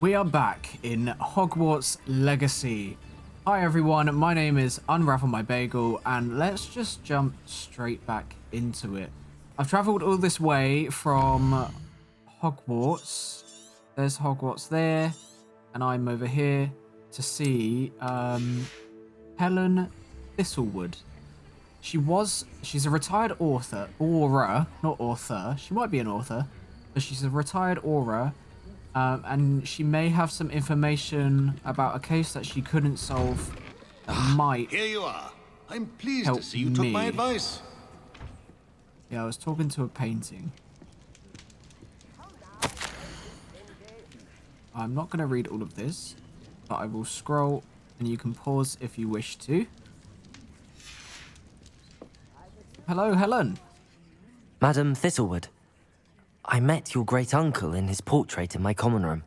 We are back in Hogwarts Legacy. Hi everyone, my name is Unravel My Bagel, and let's just jump straight back into it. I've travelled all this way from Hogwarts. There's Hogwarts there, and I'm over here to see Helen Thistlewood. She's a retired aura, not author. She might be an author, but she's a retired aura. And she may have some information about a case that she couldn't solve that might Here you are. I'm pleased help to see you took my me. advice. Yeah, I was talking to a painting. I'm not going to read all of this, but I will scroll and you can pause if you wish to. Hello, Helen. Madam Thistlewood, I met your great-uncle in his portrait in my common room.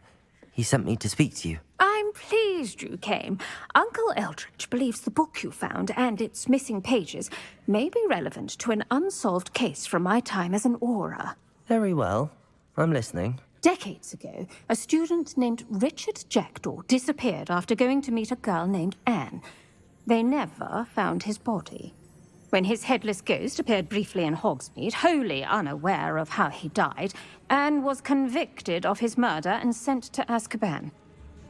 He sent me to speak to you. I'm pleased you came. Uncle Eldridge believes the book you found and its missing pages may be relevant to an unsolved case from my time as an aura. Very well. I'm listening. Decades ago, a student named Richard Jackdaw disappeared after going to meet a girl named Anne. They never found his body. When his headless ghost appeared briefly in Hogsmeade, wholly unaware of how he died, Anne was convicted of his murder and sent to AZKABAN.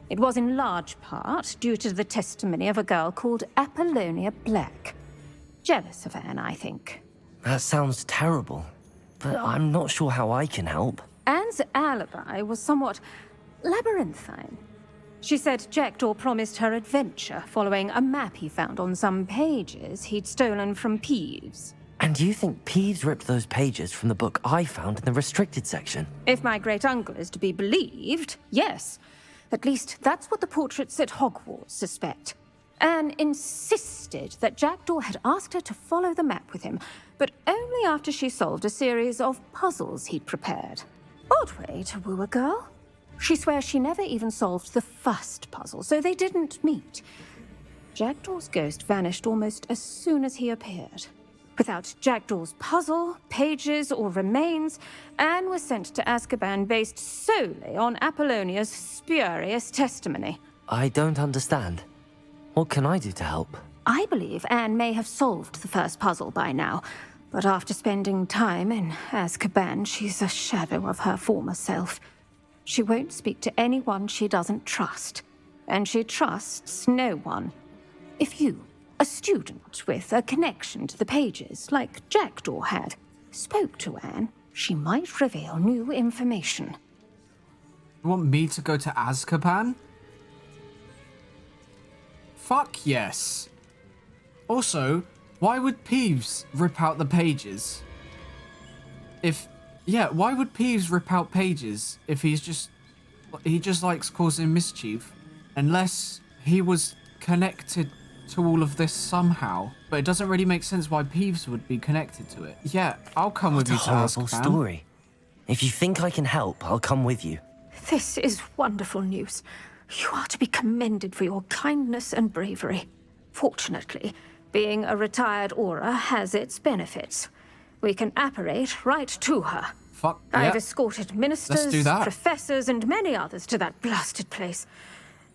It was in large part due to the testimony of a girl called Apollonia Black. Jealous of Anne, I think. That sounds terrible, but I'm not sure how I can help. Anne's alibi was somewhat labyrinthine. She said Jackdaw promised her adventure following a map he found on some pages he'd stolen from Peeves. And you think Peeves ripped those pages from the book I found in the restricted section? If my great-uncle is to be believed, yes. At least that's what the portraits at Hogwarts suspect. Anne insisted that Jackdaw had asked her to follow the map with him, but only after she solved a series of puzzles he'd prepared. Odd way to woo a girl. She swears she never even solved the first puzzle, so they didn't meet. Jackdaw's ghost vanished almost as soon as he appeared. Without Jackdaw's puzzle, pages, or remains, Anne was sent to AZKABAN based solely on Apollonia's spurious testimony. I don't understand. What can I do to help? I believe Anne may have solved the first puzzle by now, but after spending time in AZKABAN, she's a shadow of her former self. She won't speak to anyone she doesn't trust, and she trusts no one. If you, a student with a connection to the pages, like Jackdaw had, spoke to Anne, she might reveal new information. You want me to go to Azkaban? Fuck yes. Also, why would Peeves rip out the pages? Why would Peeves rip out pages if he just likes causing mischief? Unless he was connected to all of this somehow. But it doesn't really make sense why Peeves would be connected to it. Yeah, I'll come with you to What a horrible Azkaban. story. If you think I can help, I'll come with you. This is wonderful news. You are to be commended for your kindness and bravery. Fortunately, being a retired aura has its benefits. We can apparate right to her. Fuck, yeah. I've escorted ministers, Let's do that. professors, and many others to that blasted place.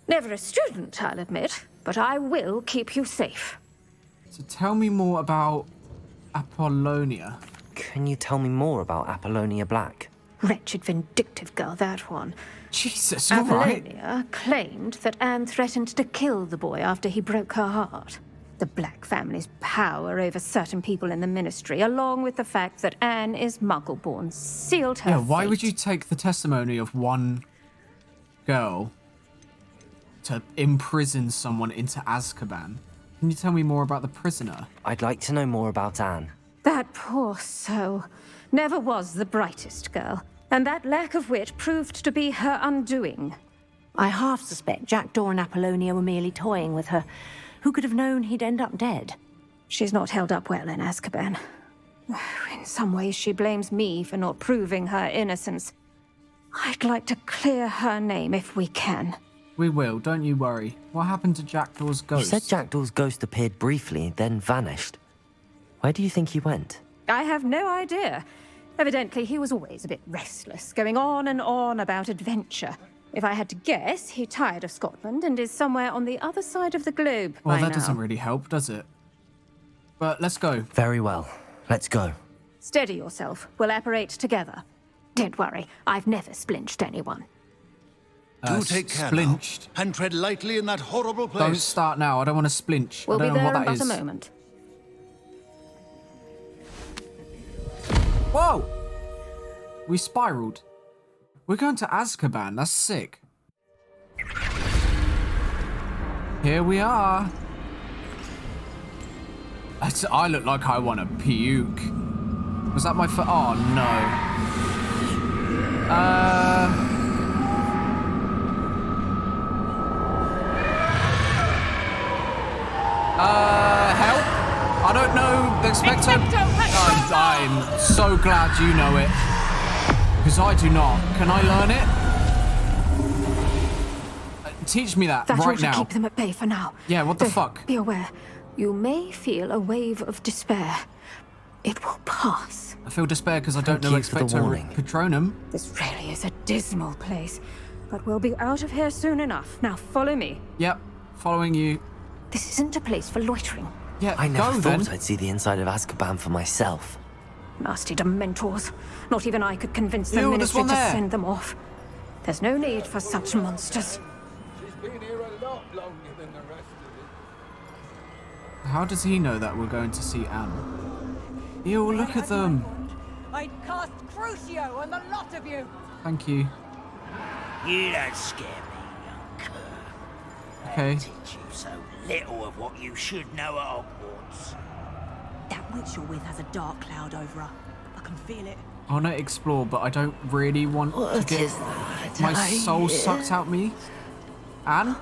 Never a student, I'll admit, but I will keep you safe. So tell me more about Apollonia. Can you tell me more about Apollonia Black? Wretched, vindictive girl, that one. Jesus, all right. Apollonia claimed that Anne threatened to kill the boy after he broke her heart. The Black family's power over certain people in the ministry, along with the fact that Anne is Muggle-born, sealed her Why would fate. you take the testimony of one girl to imprison someone into Azkaban? Can you tell me more about the prisoner? I'd like to know more about Anne. That poor soul never was the brightest girl, and that lack of wit proved to be her undoing. I half suspect Jackdaw and Apollonia were merely toying with her. Who could have known he'd end up dead? She's not held up well in Azkaban. In some ways, she blames me for not proving her innocence. I'd like to clear her name if we can. We will, don't you worry. What happened to Jackdaw's You ghost? said Jackdaw's ghost appeared briefly, then vanished. Where do you think he went? I have no idea. Evidently, he was always a bit restless, going on and on about adventure. If I had to guess, he tired of Scotland and is somewhere on the other side of the globe Well, by that now. doesn't really help, does it? But let's go. Very well. Let's go. Steady yourself. We'll apparate together. Don't worry, I've never splinched anyone. Do take care now, splinched. and tread lightly in that horrible place. Don't start now. I don't want to splinch. We'll I be don't know there what in that but is. a moment. Whoa! We spiraled. We're going to Azkaban. That's sick. Here we are. I look like I want to puke. Was that my foot? Oh, no. Help? I don't know. Expecto Patronum. I'm so glad you know it. Because I do not. Can I learn it? Teach me that That right ought to now. keep them at bay for now. Yeah, what the Though, fuck? Be aware, you may feel a wave of despair. It will pass. I feel despair because I don't Thank know you for the Expecto warning. Patronum. This really is a dismal place. But we'll be out of here soon enough. Now follow me. Yep, following you. This isn't a place for loitering. Yeah, I never go thought then. I'd see the inside of Azkaban for myself. Nasty Dementors. Not even I could convince the Ew, there's ministry one to there. send them off. There's no need for such monsters. She's been here a lot longer than the rest of How does he know that we're going to see Anne? Ew, look at them. I'd cast Crucio on the lot of you! Thank you. You don't scare me, young cur. Okay. Teach you so little of what you should know at Hogwarts. That witch you're with has a dark cloud over her. I can feel it. I want to explore, but I don't really want to get my soul sucked out me. Anne?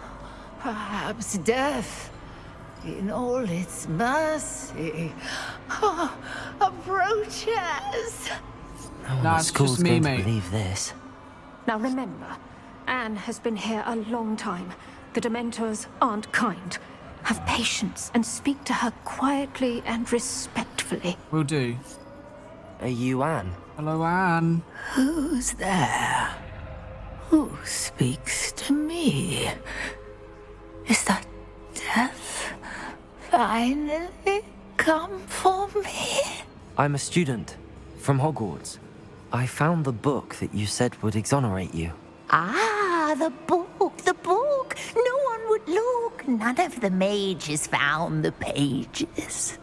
Perhaps death, in all its mercy, approaches. No one Nah, at it's school's just me, going mate. to believe this. Now remember, Anne has been here a long time. The Dementors aren't kind. Have patience and speak to her quietly and respectfully. Will do. Are you Anne? Hello, Anne. Who's there? Who speaks to me? Is that death finally come for me? I'm a student from Hogwarts. I found the book that you said would exonerate you. Ah, the book, the book. No one would look. None of the mages found the pages.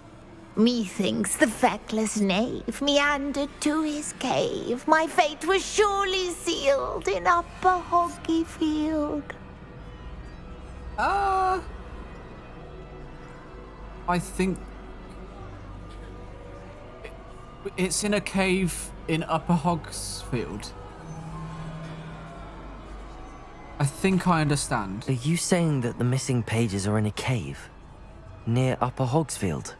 Methinks the feckless knave meandered to his cave. My fate was surely sealed in Upper Hoggyfield. I think it's in a cave in Upper Hogsfield. I think I understand. Are you saying that the missing pages are in a cave near Upper Hogsfield?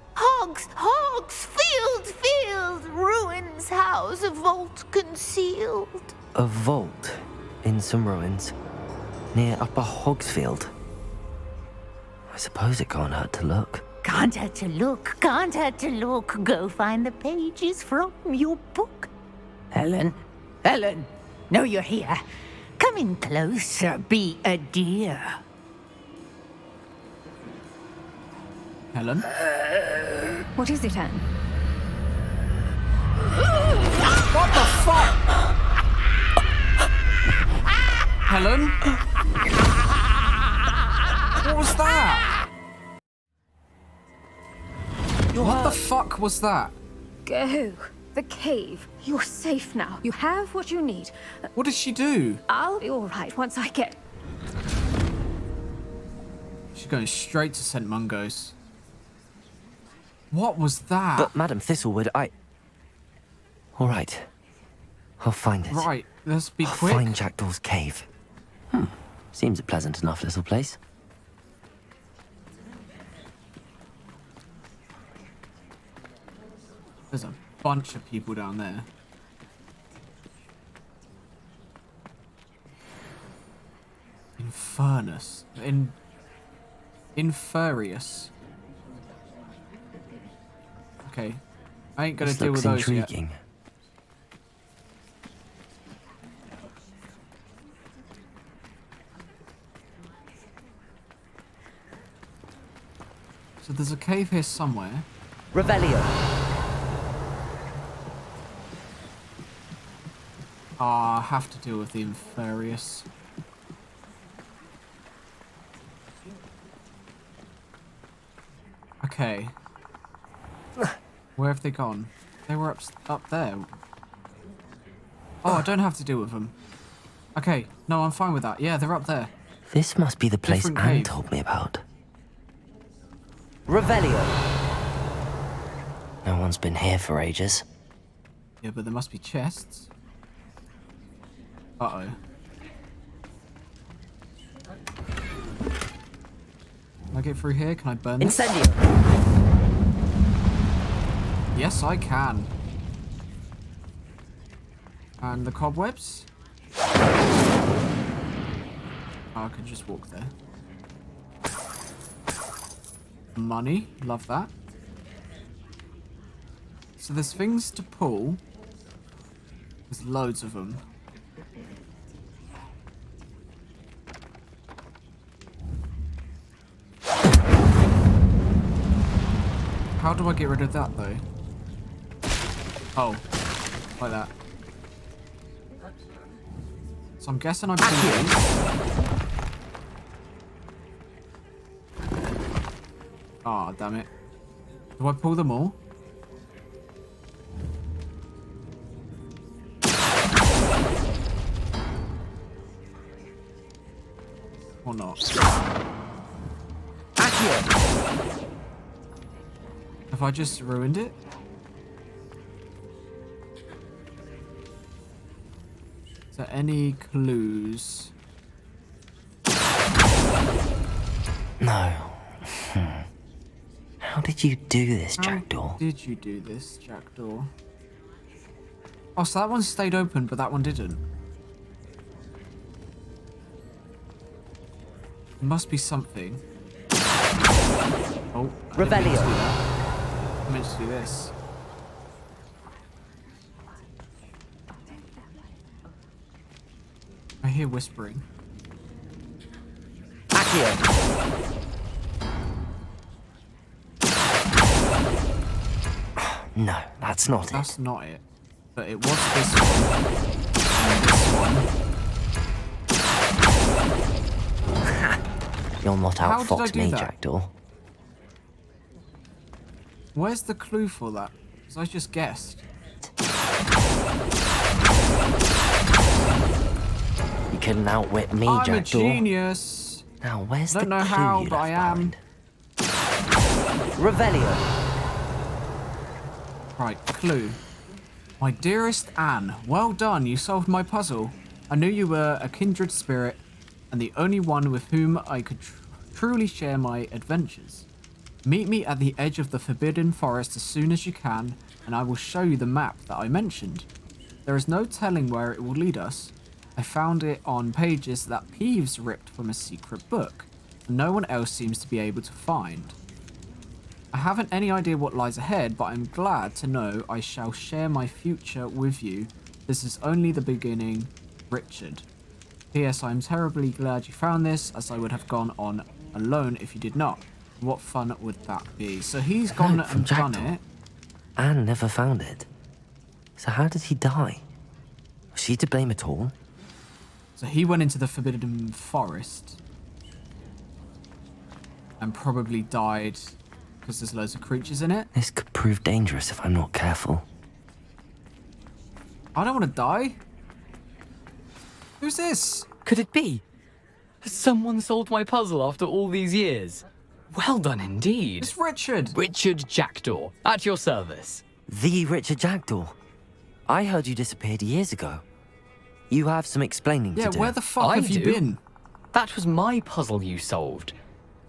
Field, ruins house, a vault concealed. A vault in some ruins near Upper Hogsfield. I suppose it can't hurt to look. Can't hurt to look, can't hurt to look. Go find the pages from your book. Helen, know you're here. Come in closer, be a dear. Helen? What is it, Anne? What the fuck? Helen? What was that? What the fuck was that? Go. The cave. You're safe now. You have what you need. What did she do? I'll be all right once I get... She's going straight to St. Mungo's. What was that? But Madam Thistlewood, All right. I'll find it. Right, let's be I'll quick. find Jackdaw's cave. Seems a pleasant enough little place. There's a bunch of people down there. Infernus. Infurious. Okay. I ain't gonna This deal looks with those yet. intriguing. So there's a cave here somewhere. Revelio. Ah, I have to deal with the Inferius. Okay. Where have they gone? They were up there. Oh, I don't have to deal with them. Okay, no, I'm fine with that. Yeah, they're up there. This must be the place Different Anne cave. told me about. Revelio. No one's been here for ages. Yeah, but there must be chests. Uh-oh. Can I get through here? Can I burn this? Incendio. Yes, I can. And the cobwebs? Oh, I could just walk there. Money. Love that. So there's things to pull. There's loads of them. How do I get rid of that, though? Oh. Like that. So I'm guessing I pull these. Ah, damn it. Do I pull them all? Or not? Accio. Have I just ruined it? Is there any clues? No. How did you do this, Jackdaw? How did you do this, Jackdaw? Oh, so that one stayed open, but that one didn't. There must be something. Oh, Revelio. I meant to do this. I hear whispering. Accio. No, that's not it. That's not it. But it was this one. And this one. You'll not How did I outfox do me, that? Jackdaw. Where's the clue for that? Because I just guessed. You couldn't outwit me, I'm Jackdaw. a genius. Now, where's the Don't know clue how, you but I left am. behind? Revelio. Right, clue. My dearest Anne, well done, you solved my puzzle. I knew you were a kindred spirit, and the only one with whom I could truly share my adventures. Meet me at the edge of the Forbidden Forest as soon as you can, and I will show you the map that I mentioned. There is no telling where it will lead us. I found it on pages that Peeves ripped from a secret book, and no one else seems to be able to find. I haven't any idea what lies ahead, but I'm glad to know I shall share my future with you. This is only the beginning, Richard. P.S. I'm terribly glad you found this, as I would have gone on alone if you did not. What fun would that be? So he's gone Note from and done Jackdaw. it. Anne never found it. So how did he die? Was she to blame at all? So he went into the Forbidden Forest and probably died because there's loads of creatures in it. This could prove dangerous if I'm not careful. I don't want to die. Who's this? Could it be? Has someone solved my puzzle after all these years? Well done indeed. It's Richard. Richard Jackdaw, at your service. The Richard Jackdaw. I heard you disappeared years ago. You have some explaining Yeah, to do. where the fuck have you been? That was my puzzle you solved.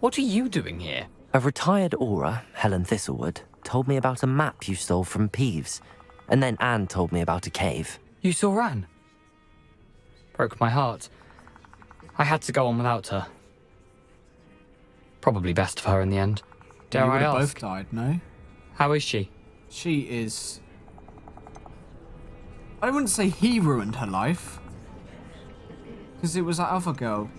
What are you doing here? A retired aura, Helen Thistlewood, told me about a map you stole from Peeves. And then Anne told me about a cave. You saw Anne? Broke my heart. I had to go on without her. Probably best for her in the end. Dare You I would have ask? both died, no? How is she? She is... I wouldn't say he ruined her life. Because it was that other girl.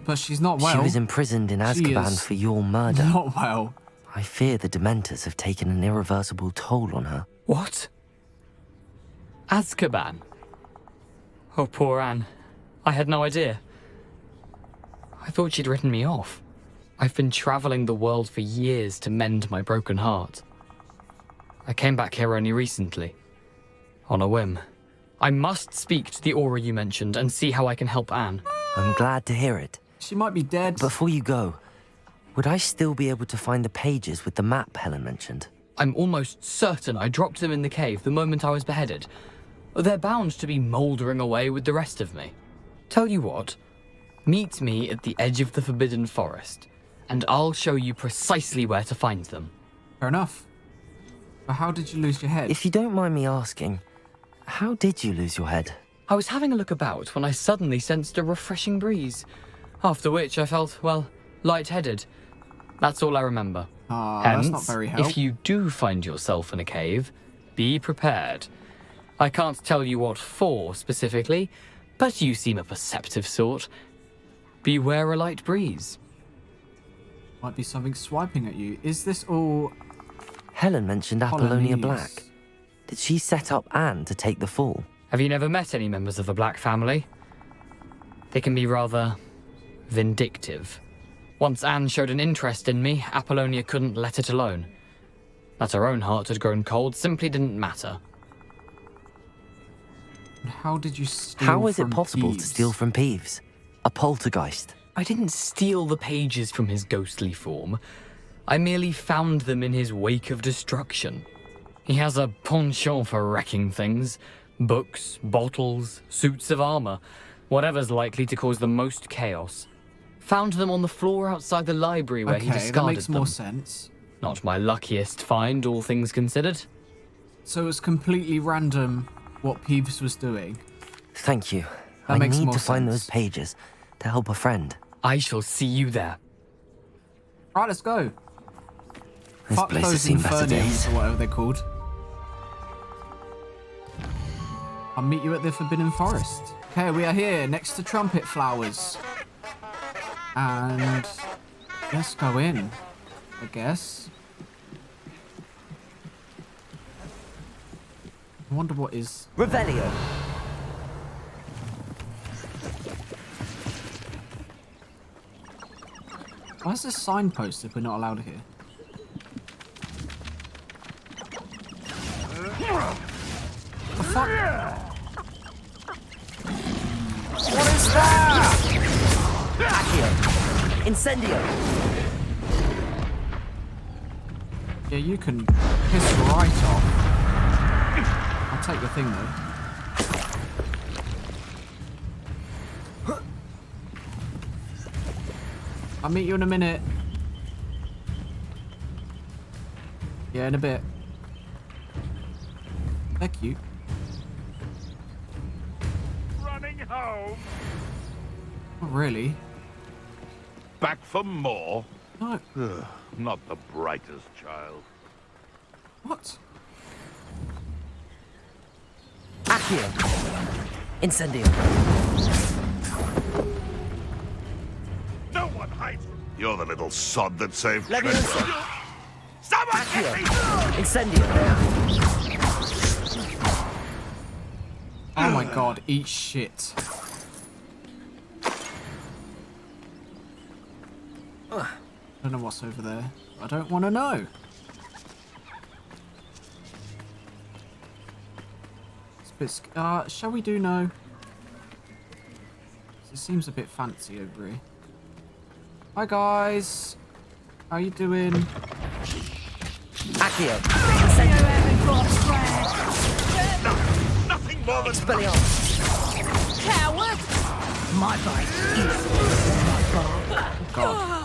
But she's not well. She was imprisoned in She Azkaban is for your murder. Not well. I fear the Dementors have taken an irreversible toll on her. What? AZKABAN? Oh, poor Anne. I had no idea. I thought she'd written me off. I've been traveling the world for years to mend my broken heart. I came back here only recently, on a whim. I must speak to the Aura you mentioned and see how I can help Anne. I'm glad to hear it. She might be dead. Before you go, would I still be able to find the pages with the map Helen mentioned? I'm almost certain I dropped them in the cave the moment I was beheaded. They're bound to be mouldering away with the rest of me. Tell you what, meet me at the edge of the Forbidden Forest, and I'll show you precisely where to find them. Fair enough. But how did you lose your head? If you don't mind me asking, how did you lose your head? I was having a look about when I suddenly sensed a refreshing breeze, after which I felt, well, lightheaded. That's all I remember. That's not very helpful. If you do find yourself in a cave, be prepared. I can't tell you what for specifically, but you seem a perceptive sort. Beware a light breeze. Might be something swiping at you. Is this all... Helen mentioned Apollonia Polonese? Black. Did she set up Anne to take the fall? Have you never met any members of the Black family? They can be rather vindictive. Once Anne showed an interest in me, Apollonia couldn't let it alone. That her own heart had grown cold simply didn't matter. How did you steal How is it from possible Peeves? to steal from Peeves? A poltergeist? I didn't steal the pages from his ghostly form. I merely found them in his wake of destruction. He has a penchant for wrecking things. Books, bottles, suits of armor. Whatever's likely to cause the most chaos. Found them on the floor outside the library where he Okay, discarded that makes them. more sense. Not my luckiest find, all things considered. So it's completely random what Peeves was doing. Thank you. That I makes need more to find sense. those pages to help a friend. I shall see you there. Right, let's go. This Fuck place has those seen better days. Inferniums, or whatever they're called. I'll meet you at the Forbidden Forest. Okay, we are here next to trumpet flowers. And let's go in, I guess. I wonder what is... Revelio. Why is this signpost if we're not allowed here? The fuck? What is that? Accio. Incendio. Yeah, you can piss right off. I'll take the thing though. I'll meet you in a minute. Yeah, in a bit. They're cute. Running home. Not really. Back for more? No. Not the brightest child. What? Accio. Incendio. No one hides. You're the little sod that saved Leviosa. Someone Accio. get me! Incendio. Oh my god, eat shit. I don't know what's over there. I don't want to know. It's a bit shall we do know? It seems a bit fancy over here. Hi guys. How you doing? Accio. Incendio. Nothing more than Expelliarmus. Coward! My bite is God.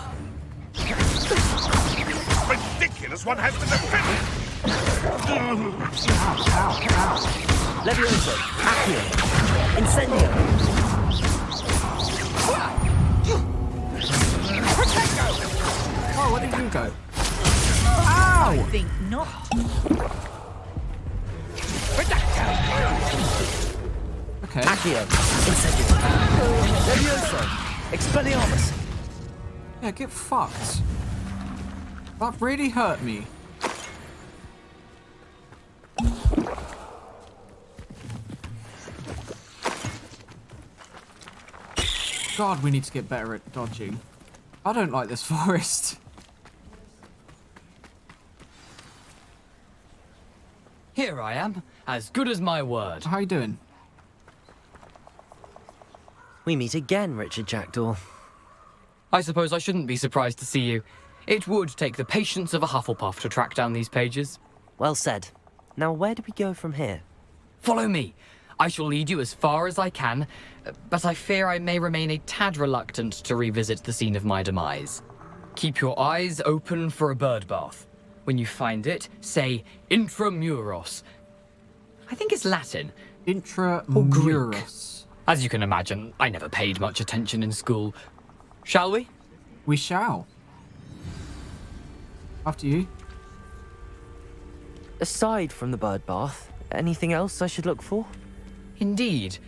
ridiculous. One has to defend Leviosa. Accio. Incendio. Oh, where did you go? Ow! think not. Okay. Accio. Incendio. Leviosa. Expelliarmus. Yeah, get fucked. That really hurt me. God, we need to get better at dodging. I don't like this forest. Here I am, as good as my word. How you doing? We meet again, Richard Jackdaw. I suppose I shouldn't be surprised to see you. It would take the patience of a Hufflepuff to track down these pages. Well said. Now, where do we go from here? Follow me. I shall lead you as far as I can, but I fear I may remain a tad reluctant to revisit the scene of my demise. Keep your eyes open for a bird bath. When you find it, say intramuros. I think it's Latin. Intramuros. As you can imagine, I never paid much attention in school. Shall we? We shall. After you. Aside from the bird bath, anything else I should look for? Indeed.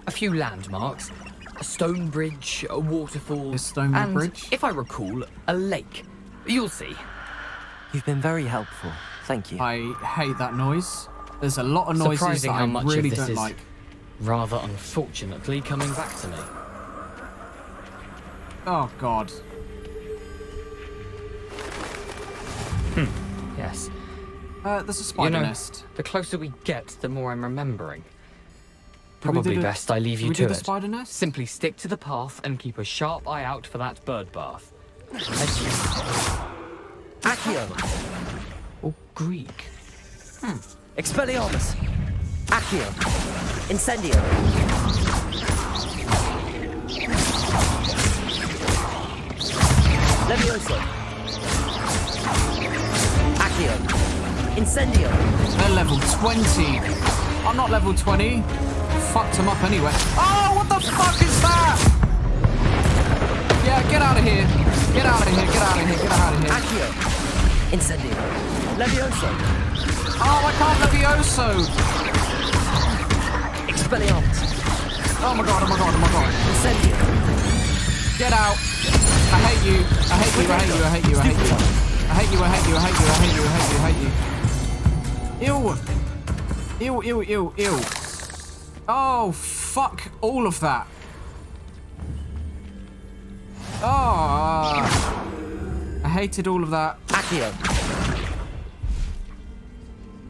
A few landmarks. A stone bridge, a waterfall, A stone and, bridge? if I recall, a lake. You'll see. You've been very helpful. Thank you. I hate that noise. There's a lot of noises Surprising that how I much really of this don't is like. rather unfortunately coming back to me. Oh, God. Yes. There's a spider You know, nest. the closer we get, the more I'm remembering. Did we Probably do the- best I leave did you we to do the it. spider nest? Simply stick to the path and keep a sharp eye out for that bird bath. Accio! Or Greek. Expelliarmus! Accio! Incendio! Levioso! Accio! Incendio! They're level 20. I'm not level 20. Fucked them up anyway. Oh, what the fuck is that? Yeah, get out of here. Get out of here, get out of here, get out of here. Accio! Incendio! Levioso! Oh, I can't Levioso. Expelliarmus! Oh my god, oh my god, oh my god. Incendio! Get out. I hate you. I hate you, I hate you, I hate you, I hate you. I hate you, I hate you, I hate you, I hate you, I hate you, I hate you. Ew. Ew, ew, ew, ew. Oh, fuck all of that. Oh. I hated all of that. Accio!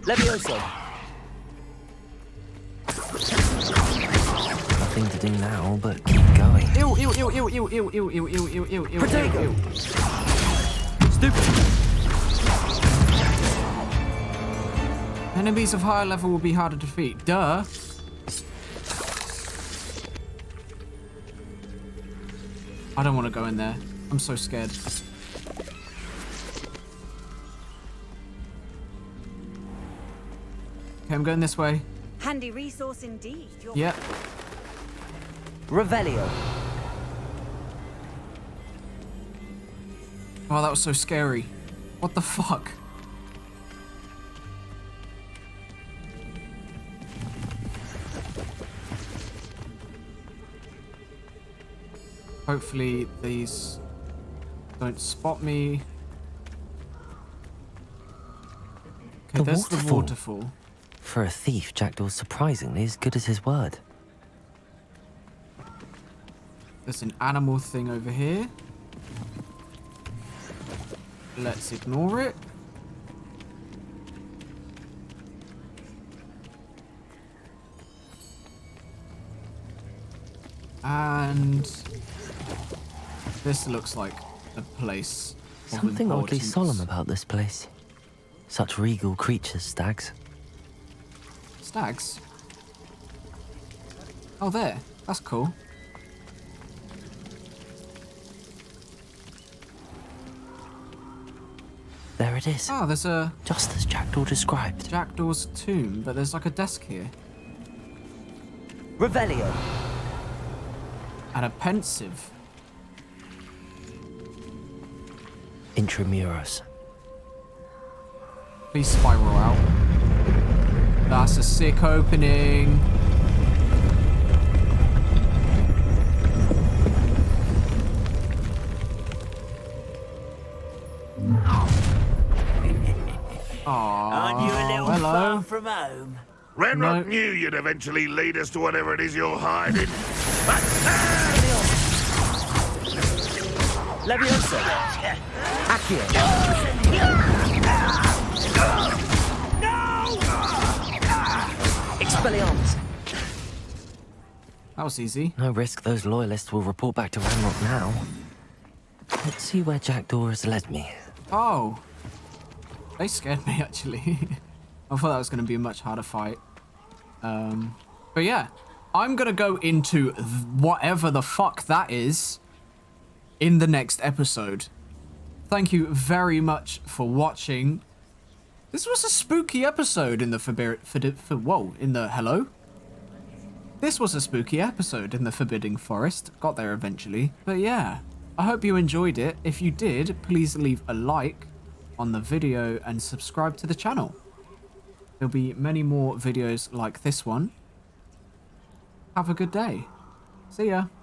Levioso! Nothing to do now but keep going. Ew, ew, ew, ew, ew, ew, ew, ew, ew, ew, ew, ew, Protego! ew. Stupid! Enemies of higher level will be harder to defeat. Duh. I don't want to go in there. I'm so scared. Okay, I'm going this way. Handy resource indeed. Yep. Revelio! Oh, that was so scary. What the fuck? Hopefully these don't spot me. Okay, The there's the waterfall. waterfall. For a thief, Jackdaw's surprisingly as good as his word. There's an animal thing over here. Let's ignore it. And this looks like a place of Something oddly importance. solemn about this place. Such regal creatures, stags. Stags? Oh, there. That's cool. There it is. Oh, there's a Just as Jackdaw described. Jackdaw's tomb, but there's like a desk here. Revelio! And a pensive. Intramuros. Please spiral out. That's a sick opening. Aren't you a little hello. far from home? Renrock No. knew you'd eventually lead us to whatever it is you're hiding. Leviosa! Accio! Expelliarmus! That was easy. No risk those loyalists will report back to Ranrock now. Let's see where Jackdaw has led me. Oh. They scared me, actually. I thought that was going to be a much harder fight. But yeah, I'm going to go into whatever the fuck that is in the next episode. Thank you very much for watching. This was a spooky episode in the hello? This was a spooky episode in the Forbidding Forest. Got there eventually. But yeah, I hope you enjoyed it. If you did, please leave a like on the video and subscribe to the channel. There'll be many more videos like this one. Have a good day. See ya.